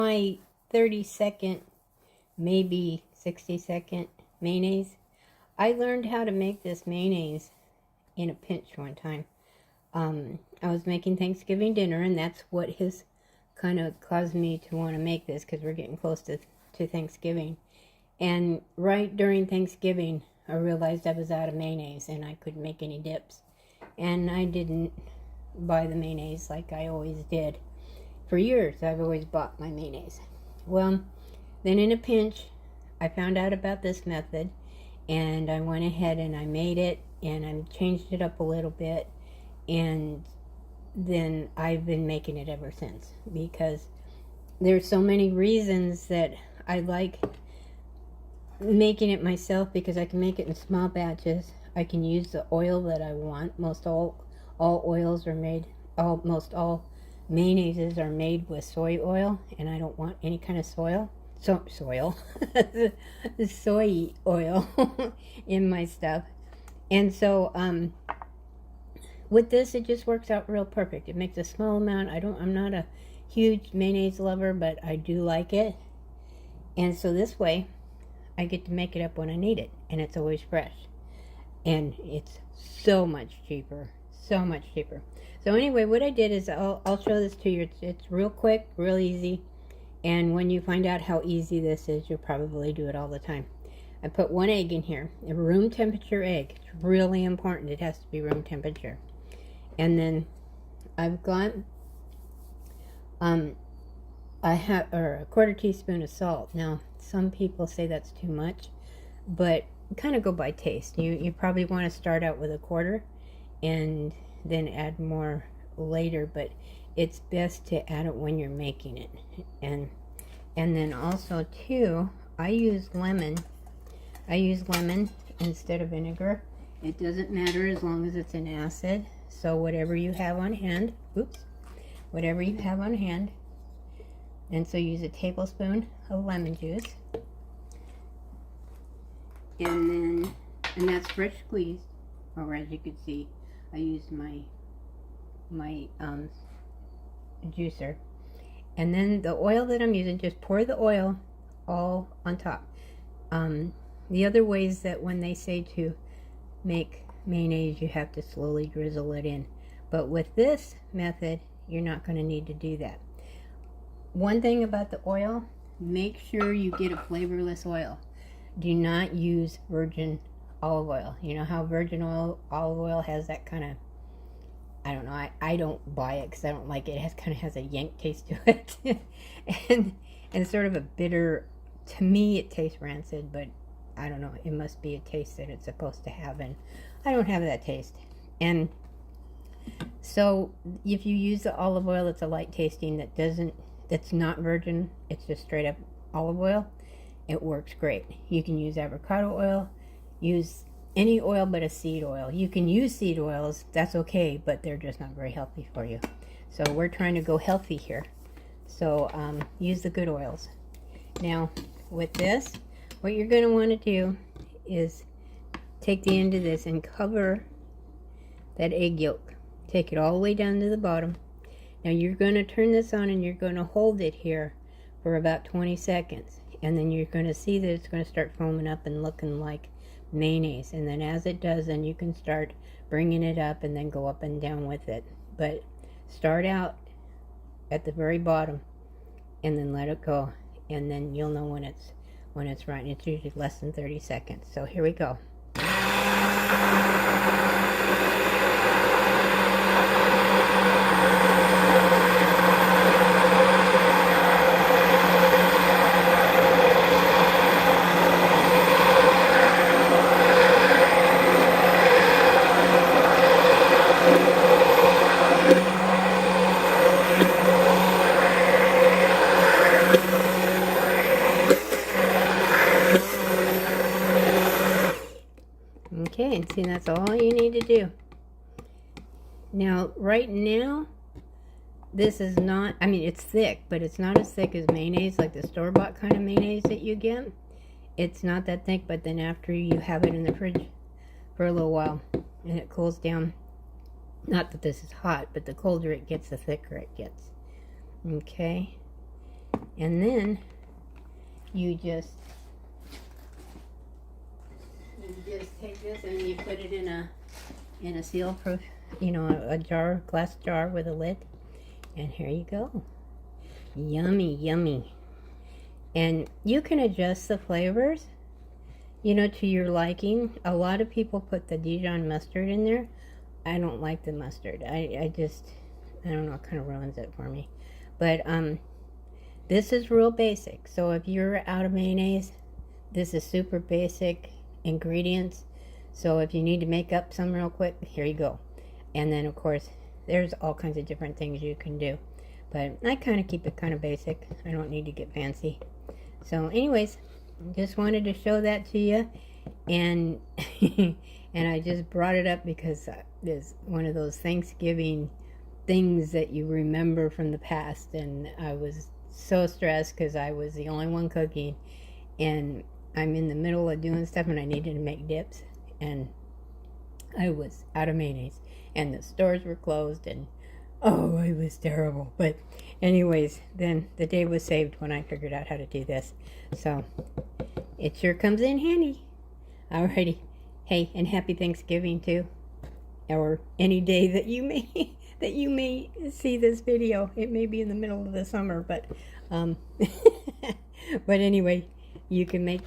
My 30-second, maybe 60-second mayonnaise. I learned how to make this mayonnaise in a pinch one time. I was making Thanksgiving dinner, and that's what has kind of caused me to want to make this, because we're getting close to Thanksgiving. And right during Thanksgiving, I realized I was out of mayonnaise and I couldn't make any dips. And I didn't buy the mayonnaise like I always did. For years, I've always bought my mayonnaise. Well, then in a pinch, I found out about this method, and I went ahead and I made it, and I changed it up a little bit, and then I've been making it ever since, because there's so many reasons that I like making it myself, because I can make it in small batches. I can use the oil that I want. Most all oils are made, almost all mayonnaises are made with soy oil, and I don't want any kind of soy oil in my stuff. And so with this, it just works out real perfect. It makes a small amount. I'm not a huge mayonnaise lover, but I do like it. And so this way I get to make it up when I need it, and it's always fresh, and it's so much cheaper. So anyway, what I did is I'll show this to you. It's real quick, real easy, and when you find out how easy this is, you'll probably do it all the time. I put 1 egg in here, a room temperature egg. It's really important. It has to be room temperature. And then I've got I have a 1/4 teaspoon of salt. Now, some people say that's too much, but kind of go by taste. You probably want to start out with 1/4 and then add more later, but it's best to add it when you're making it. And then also too, I use lemon instead of vinegar. It doesn't matter as long as it's an acid. So whatever you have on hand, and so use a tablespoon of lemon juice, and that's fresh squeezed, or as you can see, I used my juicer. And then the oil that I'm using, just pour the oil all on top. The other way is that when they say to make mayonnaise, you have to slowly drizzle it in, but with this method you're not going to need to do that. One thing about the oil, make sure you get a flavorless oil. Do not use virgin olive oil. You know how virgin olive oil has that kind of, I don't know, I don't buy it because I don't like it. It kind of has a yank taste to it. and sort of a bitter, to me it tastes rancid, but I don't know, it must be a taste that it's supposed to have, and I don't have that taste. And so if you use the olive oil, it's a light tasting, that's not virgin, it's just straight up olive oil, it works great. You can use avocado oil, use any oil but a seed oil. You can use seed oils, that's okay, but they're just not very healthy for you. So we're trying to go healthy here. So use the good oils. Now with this, what you're going to want to do is take the end of this and cover that egg yolk. Take it all the way down to the bottom. Now you're going to turn this on, and you're going to hold it here for about 20 seconds. And then you're going to see that it's going to start foaming up and looking like mayonnaise. And then as it does, then you can start bringing it up and then go up and down with it. But start out at the very bottom and then let it go. And then you'll know when it's right. It's usually less than 30 seconds. So here we go. Okay, and see, that's all you need to do. Now, right now, this is not, I mean, it's thick, but it's not as thick as mayonnaise, like the store-bought kind of mayonnaise that you get. It's not that thick, but then after you have it in the fridge for a little while, and it cools down, not that this is hot, but the colder it gets, the thicker it gets. Okay, And then you just take this and you put it in a seal-proof, you know, a jar, glass jar with a lid. And here you go. Yummy, yummy. And you can adjust the flavors, you know, to your liking. A lot of people put the Dijon mustard in there. I don't like the mustard. I don't know, it kind of ruins it for me. But this is real basic. So if you're out of mayonnaise, this is super basic ingredients. So if you need to make up some real quick, here you go. And then of course, there's all kinds of different things you can do. But I kind of keep it kind of basic. I don't need to get fancy. So anyways, just wanted to show that to you. And and I just brought it up because it's one of those Thanksgiving things that you remember from the past. And I was so stressed because I was the only one cooking. And I'm in the middle of doing stuff and I needed to make dips. And I was out of mayonnaise. And the stores were closed and oh, it was terrible. But anyways, then the day was saved when I figured out how to do this. So it sure comes in handy. Alrighty. Hey, and happy Thanksgiving too. Or any day that you may see this video. It may be in the middle of the summer, but but anyway, you can make